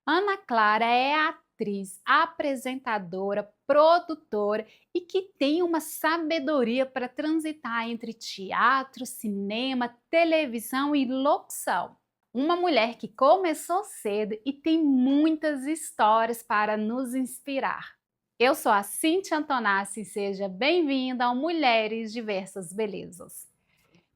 Ana Clara é atriz, apresentadora, produtora e que tem uma sabedoria para transitar entre teatro, cinema, televisão e locução. Uma mulher que começou cedo e tem muitas histórias para nos inspirar. Eu sou a Cíntia Antonassi e seja bem-vinda ao Mulheres Diversas Belezas.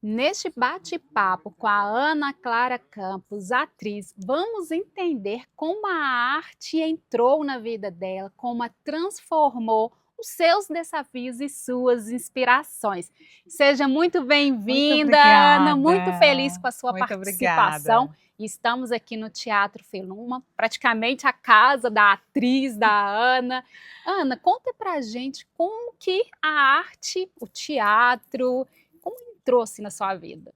Neste bate-papo com a Ana Clara Campos, atriz, vamos entender como a arte entrou na vida dela, como a transformou os seus desafios e suas inspirações. Seja muito Muito bem-vinda, Ana, muito feliz com a sua muito participação. obrigada. Estamos aqui no Teatro Feluma, praticamente a casa da atriz, da Ana. Ana, conta pra gente como que a arte, o teatro, trouxe na sua vida?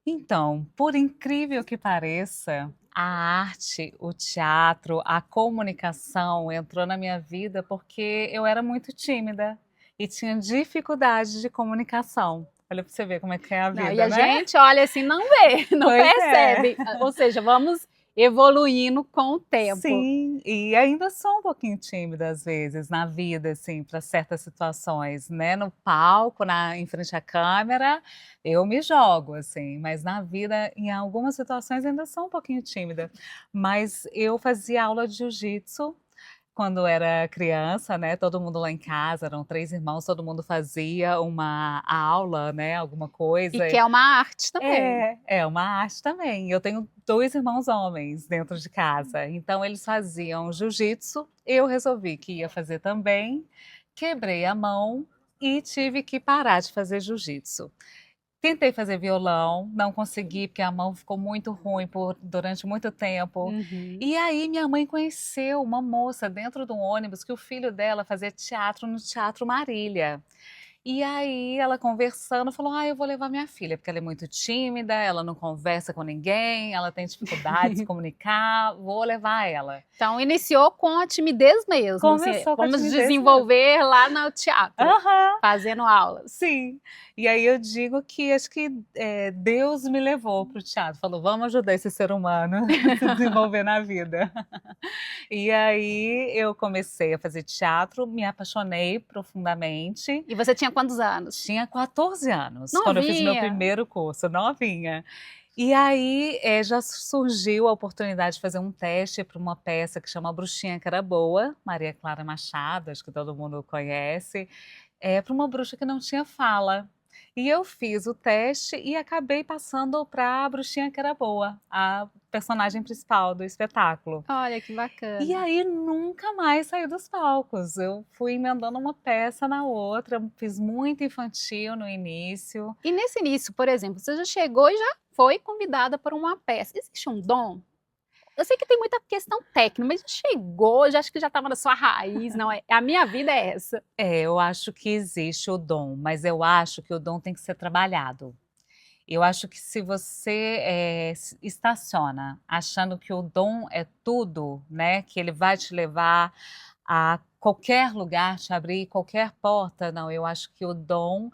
Então, por incrível que pareça, a arte, o teatro, a comunicação entrou na minha vida porque eu era muito tímida e tinha dificuldade de comunicação. Olha para você ver como é que é a Não, e vida, a né? gente olha assim, não vê, não Pois percebe. Ou seja, vamos evoluindo com o tempo. Sim, e ainda sou um pouquinho tímida às vezes na vida, assim, para certas situações, né, no palco, em frente à câmera, eu me jogo, assim, mas na vida, em algumas situações, ainda sou um pouquinho tímida. Mas eu fazia aula de jiu-jitsu quando era criança, né, todo mundo lá em casa, eram 3 irmãos, todo mundo fazia uma aula, né, alguma E coisa. que é uma arte também. É uma arte também. Eu tenho 2 irmãos homens dentro de casa, então eles faziam jiu-jitsu, eu resolvi que ia fazer também, quebrei a mão e tive que parar de fazer jiu-jitsu. Tentei fazer violão, não consegui, porque a mão ficou muito ruim durante muito tempo. Uhum. E aí minha mãe conheceu uma moça dentro de um ônibus que o filho dela fazia teatro no Teatro Marília. E aí ela conversando falou: eu vou levar minha filha, porque ela é muito tímida, ela não conversa com ninguém, ela tem dificuldade de se comunicar, vou levar ela". Então, iniciou com a timidez mesmo, assim, Começou com a vamos timidez mesmo. desenvolver lá no teatro, Aham. fazendo aulas. Sim. E aí eu digo que acho que, Deus me levou para o teatro, falou: "Vamos ajudar esse ser humano a se desenvolver na vida". E aí eu comecei a fazer teatro, me apaixonei profundamente. E você tinha quantos anos? Tinha 14 anos, quando eu fiz meu Novinha. primeiro curso, novinha. E aí, já surgiu a oportunidade de fazer um teste para uma peça que chama A Bruxinha que Era Boa, Maria Clara Machado, acho que todo mundo conhece, para uma bruxa que não tinha fala. E eu fiz o teste e acabei passando para a Bruxinha que Era Boa, a personagem principal do espetáculo. Olha que E bacana. aí nunca mais saí dos palcos, eu fui emendando uma peça na outra, fiz muito infantil no início. E nesse início, por exemplo, você já chegou e já foi convidada para uma peça. Existe um dom? Eu sei que tem muita questão técnica, mas chegou, já acho que já estava na sua raiz, não é? A minha vida é essa. Eu acho que existe o dom, mas eu acho que o dom tem que ser trabalhado. Eu acho que se você, estaciona achando que o dom é tudo, né, que ele vai te levar a qualquer lugar, te abrir qualquer porta, não, eu acho que o dom,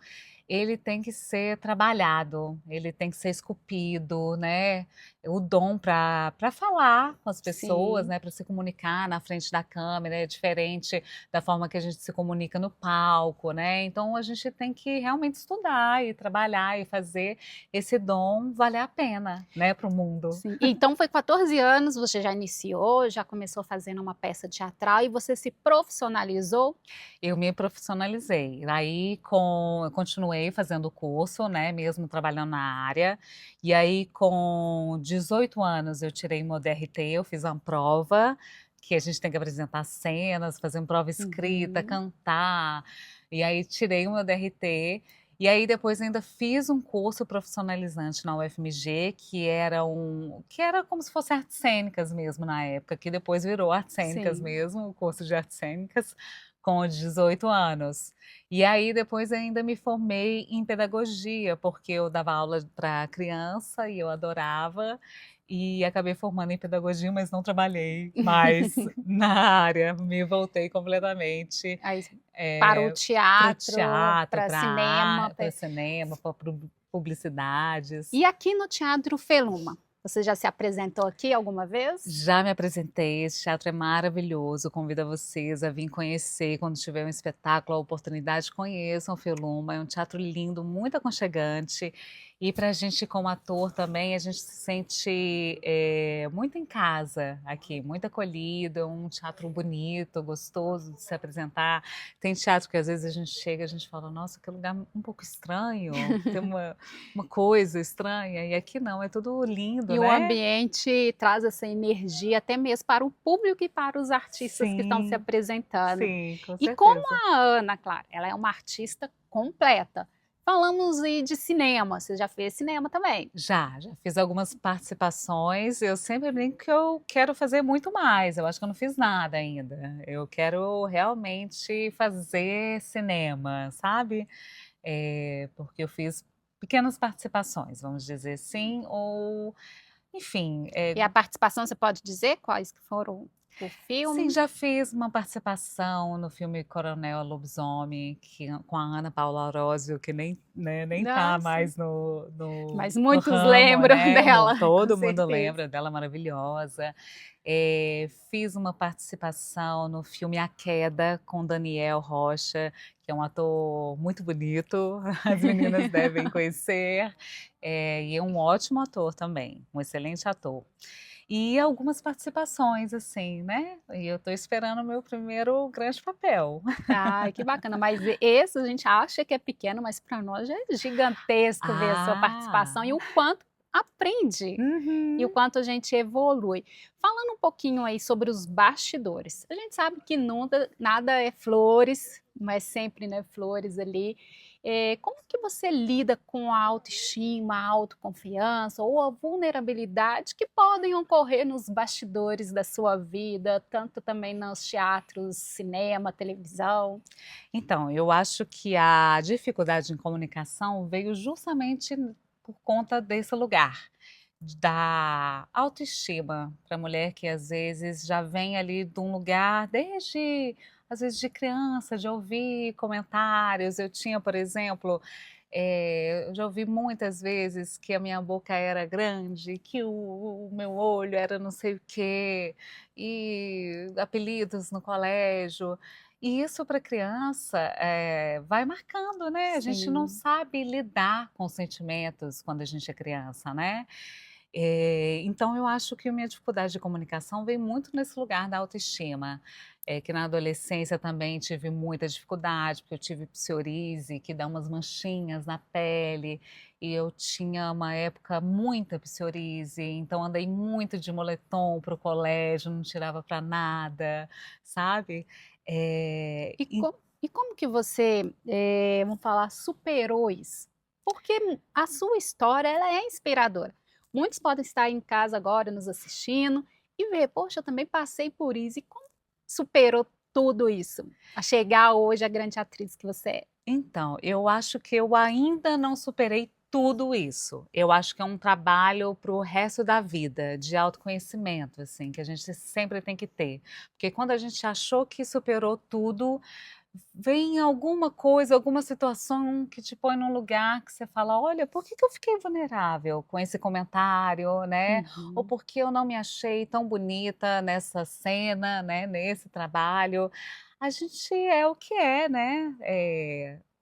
ele tem que ser trabalhado, ele tem que ser esculpido, né, o dom para falar com as pessoas, Sim. né, para se comunicar na frente da câmera, é diferente da forma que a gente se comunica no palco, né, então a gente tem que realmente estudar e trabalhar e fazer esse dom valer a pena, né, para o mundo. Sim. Então foi 14 anos, você já iniciou, já começou fazendo uma peça teatral e você se profissionalizou? Eu me profissionalizei, eu continuei fazendo o curso, né, mesmo trabalhando na área, e aí com 18 anos eu tirei meu DRT, eu fiz uma prova, que a gente tem que apresentar cenas, fazer uma prova escrita, Uhum. cantar, e aí tirei o meu DRT, e aí depois ainda fiz um curso profissionalizante na UFMG, que era como se fosse artes cênicas mesmo na época, que depois virou artes cênicas Sim. mesmo, o curso de artes cênicas, com 18 anos. E aí depois ainda me formei em pedagogia, porque eu dava aula para criança e eu adorava, e acabei formando em pedagogia, mas não trabalhei mais na área, me voltei completamente, Aí para o para o teatro, teatro, para cinema. para cinema, para publicidades. E aqui no Teatro Feluma? Você já se apresentou aqui alguma vez? Já me apresentei, esse teatro é maravilhoso, convido a vocês a vir conhecer quando tiver um espetáculo, a oportunidade, conheçam o Feluma, é um teatro lindo, muito aconchegante, e para a gente como ator também, a gente se sente muito em casa aqui, muito acolhido, é um teatro bonito, gostoso de se apresentar. Tem teatro que às vezes a gente chega e a gente fala, nossa, que lugar um pouco estranho, tem uma coisa estranha, e aqui não, é tudo lindo, E o né? ambiente traz essa energia até mesmo para o público e para os artistas que estão se Sim, apresentando. sim, com E como certeza. a Ana, claro, ela é uma artista completa. Falamos aí de cinema, você já fez cinema também. Já fiz algumas participações, eu sempre brinco que eu quero fazer muito mais, eu acho que eu não fiz nada ainda. Eu quero realmente fazer cinema, sabe? Porque eu fiz pequenas participações, vamos dizer assim, ou enfim, E a participação, você pode dizer quais que foram o sim, filme? já fiz uma participação no filme Coronel Lobisomem, com a Ana Paula Arósio, que nem, né, nem tá Nossa, mais no mas no muitos ramo, lembram né, dela, com todo mundo certeza. lembra dela, maravilhosa. Fiz uma participação no filme A Queda, com Daniel Rocha, que é um ator muito bonito, as meninas devem conhecer, e é um ótimo ator também, um excelente ator. E algumas participações, assim, né, e eu tô esperando o meu primeiro grande papel. Ai, que bacana, mas esse a gente acha que é pequeno, mas para nós já é gigantesco ver a sua participação e Ah, o quanto aprende. E o uhum. quanto a gente evolui. Falando um pouquinho aí sobre os bastidores, a gente sabe que nada é flores, não é sempre, né, flores ali. Como que você lida com a autoestima, a autoconfiança ou a vulnerabilidade que podem ocorrer nos bastidores da sua vida, tanto também nos teatros, cinema, televisão? Então, eu acho que a dificuldade em comunicação veio justamente por conta desse lugar, da autoestima para a mulher que às vezes já vem ali de um lugar desde, às vezes de criança, de ouvir comentários. Eu tinha, por exemplo, eu já ouvi muitas vezes que a minha boca era grande, que o meu olho era não sei o quê, e apelidos no colégio. E isso para criança, vai marcando, né, a gente não Sim. sabe lidar com sentimentos quando a gente é criança, né. Então eu acho que a minha dificuldade de comunicação vem muito nesse lugar da autoestima, que na adolescência também tive muita dificuldade, porque eu tive psoríase, que dá umas manchinhas na pele, e eu tinha uma época muita psoríase, então andei muito de moletom para o colégio, não tirava para nada, sabe. Eh, E como que você, vamos falar, superou isso? Porque a sua história, ela é inspiradora. Muitos podem estar em casa agora nos assistindo e ver: "Poxa, eu também passei por isso", e como superou tudo isso, a chegar hoje à grande atriz que você é? Então, eu acho que eu ainda não superei tudo isso. Eu acho que é um trabalho para o resto da vida, de autoconhecimento, assim, que a gente sempre tem que ter. Porque quando a gente achou que superou tudo, vem alguma coisa, alguma situação que te põe num lugar que você fala: "Olha, por que que eu fiquei vulnerável com esse comentário, né? Ou Uhum. por que eu não me achei tão bonita nessa cena, né, nesse trabalho?". A gente é o que é, né,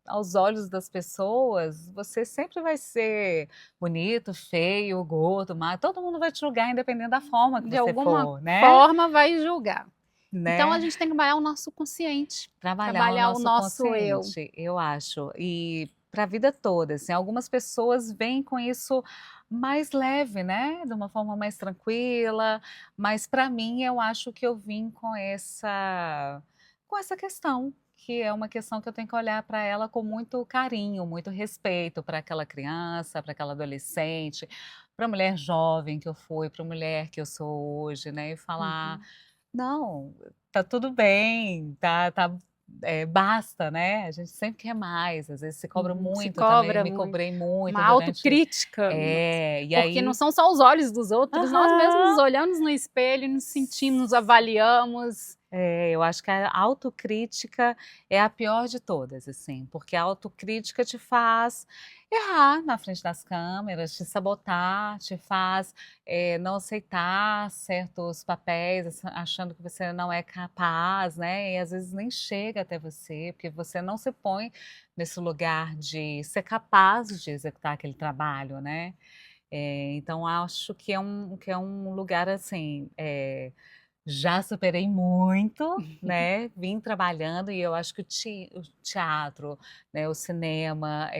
aos olhos das pessoas, você sempre vai ser bonito, feio, gordo, magro, todo mundo vai te julgar independente da forma que De você alguma for, né, forma vai julgar. Então a né. gente tem que trabalhar o nosso consciente, Trabalhar o trabalhar o nosso nosso eu. consciente, eu acho, e para a vida toda, assim, algumas pessoas vêm com isso mais leve, né, de uma forma mais tranquila, mas para mim eu acho que eu vim com essa questão, que é uma questão que eu tenho que olhar para ela com muito carinho, muito respeito para aquela criança, para aquela adolescente, para a mulher jovem que eu fui, para a mulher que eu sou hoje, né, e falar: Uhum. "Não, tá tudo bem, basta, né, a gente sempre quer mais, às vezes se cobra Uhum. Se muito, eu também cobra me muito. cobrei Uma muito durante autocrítica, e porque não aí são só os olhos dos outros, nós mesmos nos aham, olhamos no espelho, nos sentimos, nos avaliamos. Eu acho que a autocrítica é a pior de todas, assim, porque a autocrítica te faz errar na frente das câmeras, te sabotar, te faz, não aceitar certos papéis, achando que você não é capaz, né, e às vezes nem chega até você, porque você não se põe nesse lugar de ser capaz de executar aquele trabalho, né. Então acho que é um lugar, assim, já superei muito, né, vim trabalhando e eu acho que o teatro, né, o cinema,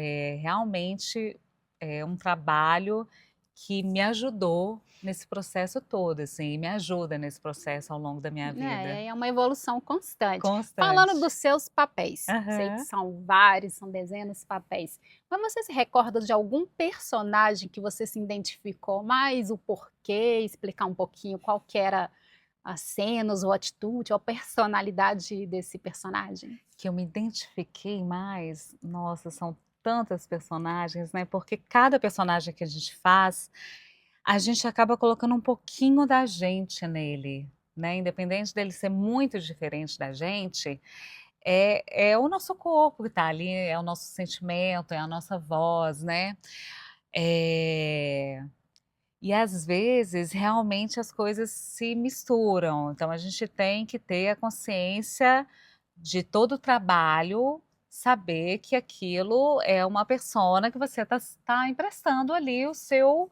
realmente é um trabalho que me ajudou nesse processo todo, assim, e me ajuda nesse processo ao longo da minha vida. É uma evolução constante. Falando dos Constante. seus papéis, sei que Aham. são vários, são dezenas de papéis, mas você se recorda de algum personagem que você se identificou mais, o porquê, explicar um pouquinho qual que era as cenas ou atitude ou a personalidade desse personagem? Que eu me identifiquei mais, nossa, são tantas personagens, né, porque cada personagem que a gente faz, a gente acaba colocando um pouquinho da gente nele, né, independente dele ser muito diferente da gente, é o nosso corpo que tá ali, é o nosso sentimento, é a nossa voz, né. Eh, e às vezes, realmente, as coisas se misturam, então a gente tem que ter a consciência de todo o trabalho, saber que aquilo é uma persona que você tá emprestando ali o seu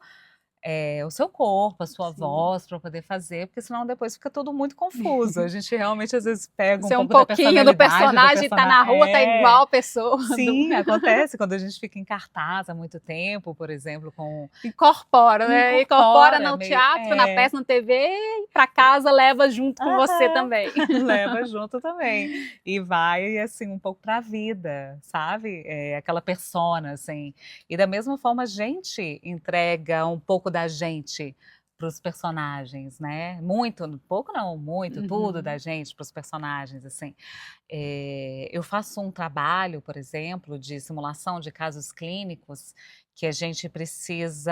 corpo, a sua Sim. voz para poder fazer, porque senão depois fica tudo muito confuso. A gente realmente às vezes pega um Ser um pouco da pouquinho do personalidade do personagem, tá persona na rua, tá igual a pessoa do sim, acontece quando a gente fica em cartaz há muito tempo, por exemplo, com incorpora, né, incorpora incorpora no meio teatro, na peça, na TV e pra casa leva junto com você aham, também. leva junto também. E vai, assim, um pouco para a vida, sabe, aquela persona, assim. E da mesma forma a gente entrega um pouco da gente para os personagens, né, muito, pouco não, muito, tudo da Uhum. gente para os personagens, assim. Eu faço um trabalho, por exemplo, de simulação de casos clínicos, que a gente precisa,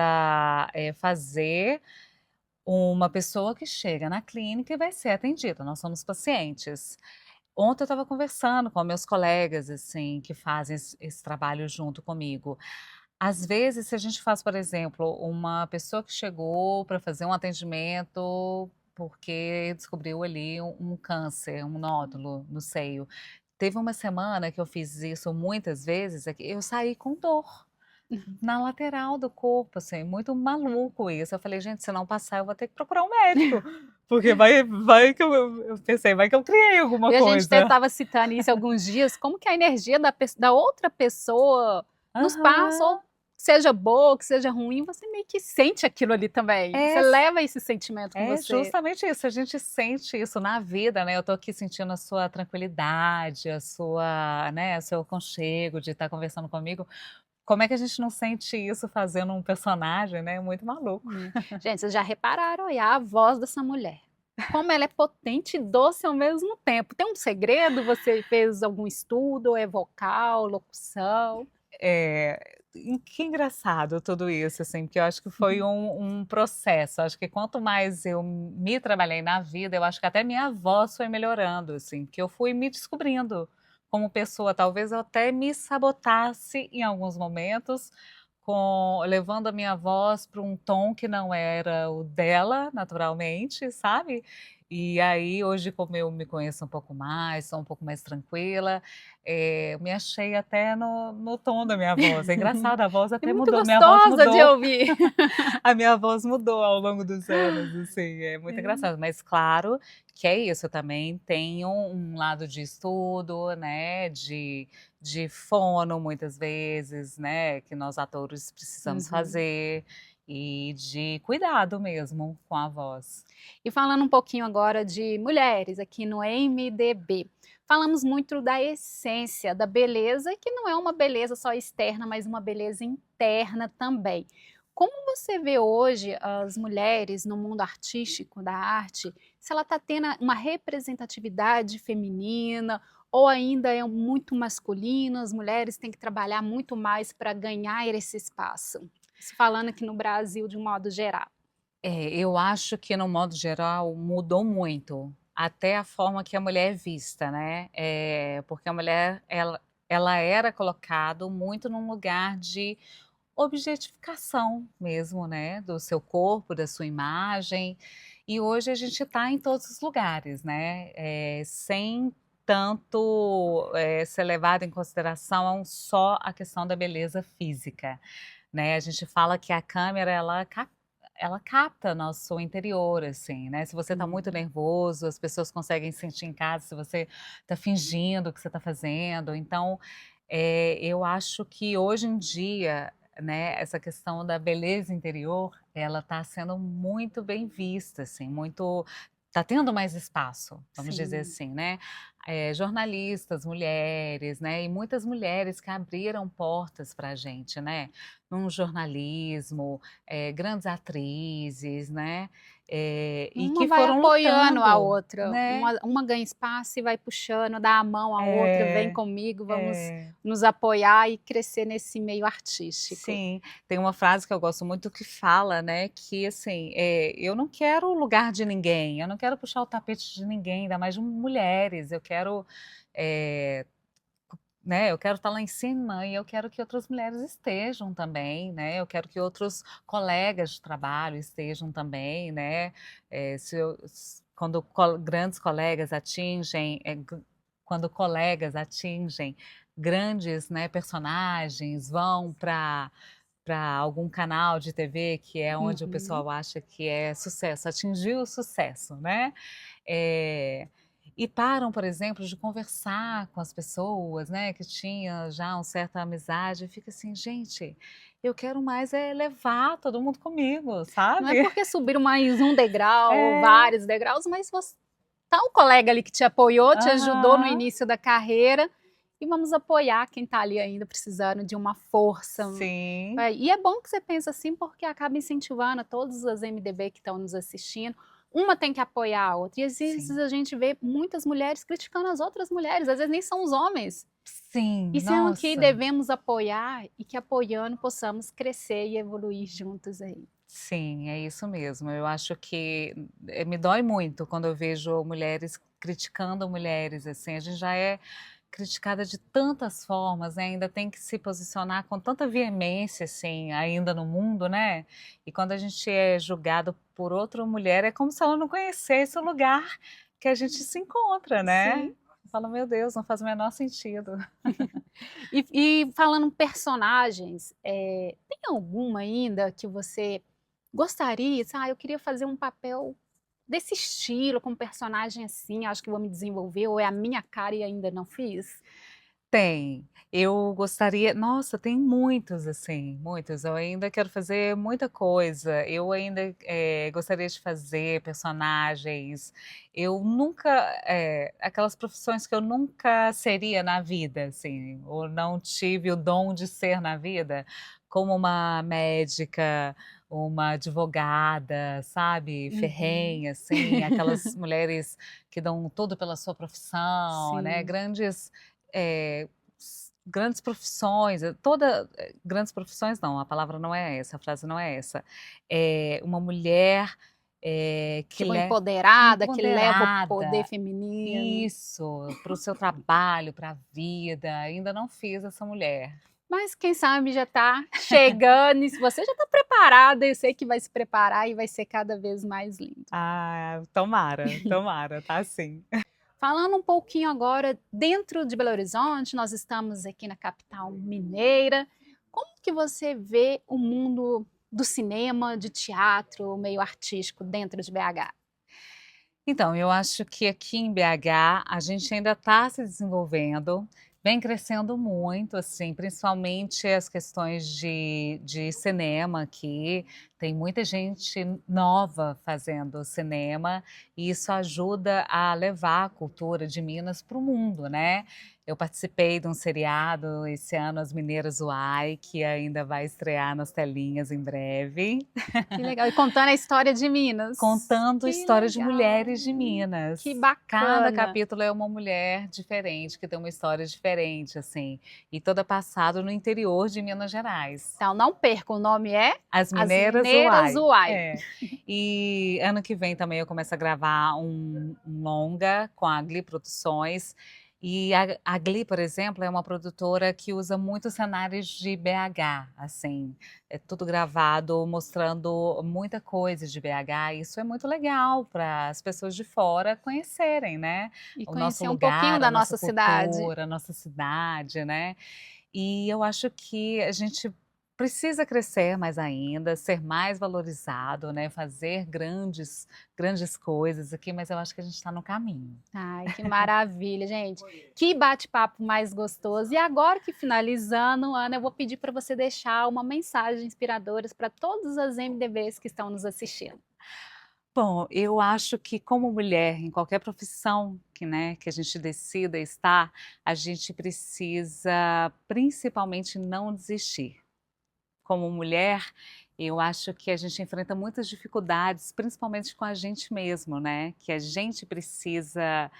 fazer uma pessoa que chega na clínica e vai ser atendida, nós somos pacientes. Ontem eu estava conversando com meus colegas, assim, que fazem esse trabalho junto comigo. Às vezes, se a gente faz, por exemplo, uma pessoa que chegou para fazer um atendimento, porque descobriu ali um câncer, um nódulo no seio. Teve uma semana que eu fiz isso muitas vezes, é que eu saí com dor. Na lateral do corpo, assim, muito maluco isso. Eu falei: "Gente, se não passar eu vou ter que procurar um médico, porque vai que eu pensei, vai que eu criei alguma E a gente coisa". estava citando isso alguns dias, como que a energia da outra pessoa nos passa, Aham. ou seja boa, que seja ruim, você meio que sente aquilo ali também. Você É, leva esse sentimento com é você. justamente isso, a gente sente isso na vida, né, eu tô aqui sentindo a sua tranquilidade, a sua, né, o seu aconchego de estar conversando comigo. Como é que a gente não sente isso fazendo um personagem, né, muito maluco. Né. Gente, vocês já repararam aí a voz dessa mulher, como ela é potente e doce ao mesmo tempo. Tem um segredo? Você fez algum estudo, ou é vocal, locução? Que engraçado tudo isso, assim, porque eu acho que foi um processo, acho que quanto mais eu me trabalhei na vida, eu acho que até minha voz foi melhorando, assim, porque eu fui me descobrindo como pessoa, talvez eu até me sabotasse em alguns momentos, levando a minha voz para um tom que não era o dela naturalmente, sabe. E aí hoje, como eu me conheço um pouco mais, sou um pouco mais tranquila, me achei até no tom da minha voz. É engraçado, a voz É até muito mudou, minha voz gostosa de mudou, ouvir. a minha voz mudou ao longo dos anos, assim, é muito É. engraçado. Mas claro que é isso, eu também tenho um lado de estudo, né, de fono muitas vezes, né, que nós atores precisamos Uhum. fazer, e de cuidado mesmo com a voz. E falando um pouquinho agora de mulheres aqui no MDB, falamos muito da essência da beleza, que não é uma beleza só externa, mas uma beleza interna também. Como você vê hoje as mulheres no mundo artístico, da arte, se ela está tendo uma representatividade feminina ou ainda é muito masculino, as mulheres têm que trabalhar muito mais para ganhar esse espaço? Isso falando aqui no Brasil de um modo geral. Eu acho que no modo geral mudou muito, até a forma que a mulher é vista, né, porque a mulher ela era colocado muito num lugar de objetificação mesmo, né, do seu corpo, da sua imagem, e hoje a gente está em todos os lugares, né, sem tanto, ser levado em consideração só a questão da beleza física, né. A gente fala que a câmera ela capta nosso interior, assim, né, se você está muito Uhum. nervoso, as pessoas conseguem sentir em casa se você está fingindo o que você está fazendo, então, eu acho que hoje em dia, né, essa questão da beleza interior, ela está sendo muito bem vista, assim, muito está tendo mais espaço, vamos dizer Sim. assim, né. Jornalistas, mulheres, né, e muitas mulheres que abriram portas para a gente, né, num jornalismo, grandes atrizes, né, e Uma que vai foram apoiando a lutando, outra, né. uma ganha espaço e vai puxando, dá a mão à outra, vem É, comigo, vamos é. nos apoiar e crescer nesse meio artístico. Sim, tem uma frase que eu gosto muito que fala, né, que assim, eu não quero o lugar de ninguém, eu não quero puxar o tapete de ninguém, ainda mais de mulheres, eu quero, eh, né, eu quero estar lá em cima e eu quero que outras mulheres estejam também, né, eu quero que outros colegas de trabalho estejam também, né, se eu s quando grandes colegas atingem, quando colegas atingem grandes, né, personagens, vão para algum canal de TV que é onde o Uhum. pessoal acha que é sucesso, atingiu o sucesso, né. Eh, e param, por exemplo, de conversar com as pessoas, né, que tinha já uma certa amizade, e fica assim: "Gente, eu quero mais é levar todo mundo comigo", Não é sabe. porque subiram mais um degrau ou É, vários degraus, mas tá um colega ali que te apoiou, te ajudou no aham, início da carreira, e vamos apoiar quem tá ali ainda precisando de uma força. sim, E é bom que você pensa assim, porque acaba incentivando a todas as MDB que estão nos assistindo. Uma tem que apoiar a outra. E às vezes sim, a gente vê muitas mulheres criticando as outras mulheres, às vezes nem são os homens. sim, E sendo que nossa. devemos apoiar e que apoiando possamos crescer e evoluir juntos aí. Sim, é isso mesmo. Eu acho que, me dói muito quando eu vejo mulheres criticando mulheres, assim, a gente já é criticada de tantas formas, né, ainda tem que se posicionar com tanta veemência, assim, ainda no mundo, né, e quando a gente é julgado por outra mulher, é como se ela não conhecesse o lugar que a gente se encontra, né. Sim. Fala: "Meu Deus, não faz o menor sentido". E falando personagens, tem alguma ainda que você gostaria, "Ah, eu queria fazer um papel desse estilo, com um personagem assim, acho que vou me desenvolver", ou é a minha cara e ainda não fiz? Tem. Eu gostaria nossa, tem muitos, assim, muitos. Eu ainda quero fazer muita coisa. Eu ainda, gostaria de fazer personagens. Eu nunca aquelas profissões que eu nunca seria na vida, assim, ou não tive o dom de ser na vida, como uma médica, uma advogada, sabe, Uhum. ferrenha, assim, aquelas mulheres que dão tudo pela sua profissão, né, Sim. grandes grandes profissões, grandes profissões não, a palavra não é essa, a frase não é essa. Uma mulher, que Tipo empoderada, que leva o poder empoderada, feminino. isso, para o seu trabalho, para a vida, ainda não fiz essa mulher. Mas quem sabe já está chegando e se você já está preparada, eu sei que vai se preparar e vai ser cada vez mais lindo. Ah, tomara, tomara, tá sim. Falando um pouquinho agora dentro de Belo Horizonte, nós estamos aqui na capital mineira. Como que você vê o mundo do cinema, de teatro, o meio artístico dentro de BH? Então, eu acho que aqui em BH a gente ainda está se desenvolvendo, vem crescendo muito, assim, principalmente as questões de cinema aqui. Tem muita gente nova fazendo cinema e isso ajuda a levar a cultura de Minas para o mundo, né? Eu participei de um seriado esse ano, As Mineiras Uai, que ainda vai estrear nas telinhas em breve. Que legal. E contando a história de Minas. Contando Que histórias de legal. mulheres de Minas. Que Cada bacana. capítulo é uma mulher diferente, que tem uma história diferente, assim. E toda passada no interior de Minas Gerais. Então não perca, o nome é As As Mineiras Mineiras Uai. Uai. É. E ano que vem também eu começo a gravar um longa com a Gli Produções. E a Gli, por exemplo, é uma produtora que usa muitos cenários de BH, assim, é tudo gravado mostrando muita coisa de BH, e isso é muito legal para as pessoas de fora conhecerem, né? E O nosso conhecer um pouquinho lugar, da a nossa nossa cidade. cultura, a nossa cidade, né? E eu acho que a gente precisa crescer mais ainda, ser mais valorizado, né? Fazer grandes coisas aqui, mas eu acho que a gente está no caminho. Ai, que maravilha, gente. Que bate-papo mais gostoso. E agora que finalizando, Ana, eu vou pedir para você deixar uma mensagem inspiradora para todas as MDBs que estão nos assistindo. Bom, eu acho que como mulher, em qualquer profissão que, né, que a gente decida estar, a gente precisa principalmente não desistir. Como mulher, eu acho que a gente enfrenta muitas dificuldades, principalmente com a gente mesmo, né? Que a gente precisa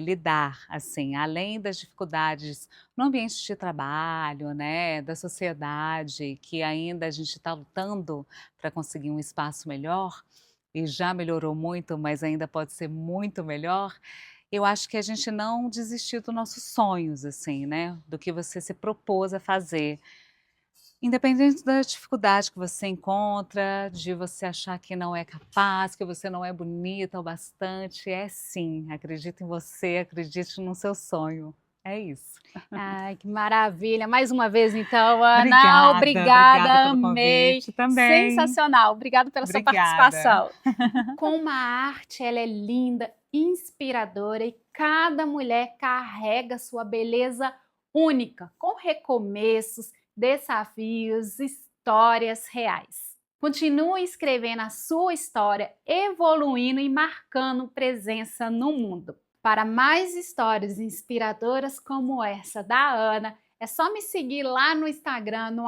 lidar, assim, além das dificuldades no ambiente de trabalho, né? Da sociedade, que ainda a gente está lutando para conseguir um espaço melhor, e já melhorou muito, mas ainda pode ser muito melhor. Eu acho que a gente não desistir dos nossos sonhos, assim, né? Do que você se propôs a fazer. Independente da dificuldade que você encontra, de você achar que não é capaz, que você não é bonita o bastante, é sim, acredite em você, acredite no seu sonho, é isso. Ai, que maravilha. Mais uma vez, então, Ana, Obrigada obrigada, pelo amei. convite também. Sensacional. Obrigada pela sua Obrigada. participação. Como a arte, ela é linda, inspiradora e cada mulher carrega sua beleza única, com recomeços, desafios, histórias reais. Continue escrevendo a sua história, evoluindo e marcando presença no mundo. Para mais histórias inspiradoras como essa da Ana, é só me seguir lá no Instagram, no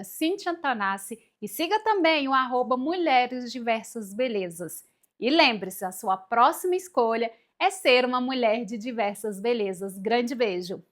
@CintiaAntonassi, e siga também o @Mulheres Diversas Belezas. E lembre-se, a sua próxima escolha é ser uma mulher de diversas belezas. Grande beijo!